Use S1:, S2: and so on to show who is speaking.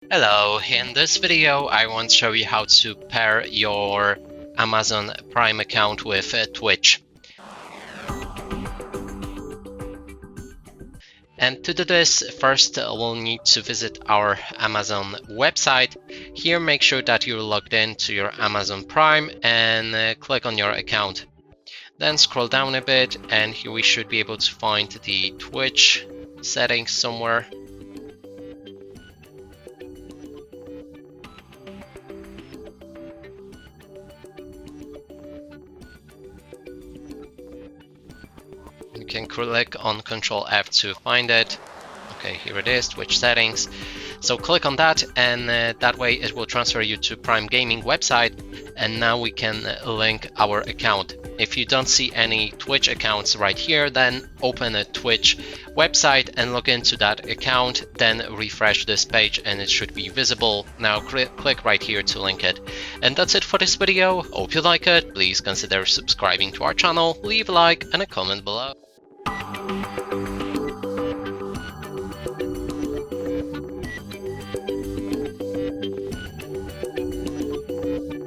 S1: Hello, in this video I want to show you how to pair your Amazon Prime account with Twitch. And to do this, first we'll need to visit our Amazon website. Here make sure that you're logged in to your Amazon Prime and click on your account. Then scroll down a bit and here we should be able to find the Twitch settings somewhere. You can click on Ctrl F to find it. Okay, here it is, Twitch settings. So click on that and that way it will transfer you to Prime Gaming website, and now we can link our account. If you don't see any Twitch accounts right here, then open a Twitch website and log into that account, then refresh this page and it should be visible. Now click right here to link it. And that's it for this video. Hope you like it. Please consider subscribing to our channel, leave a like and a comment below.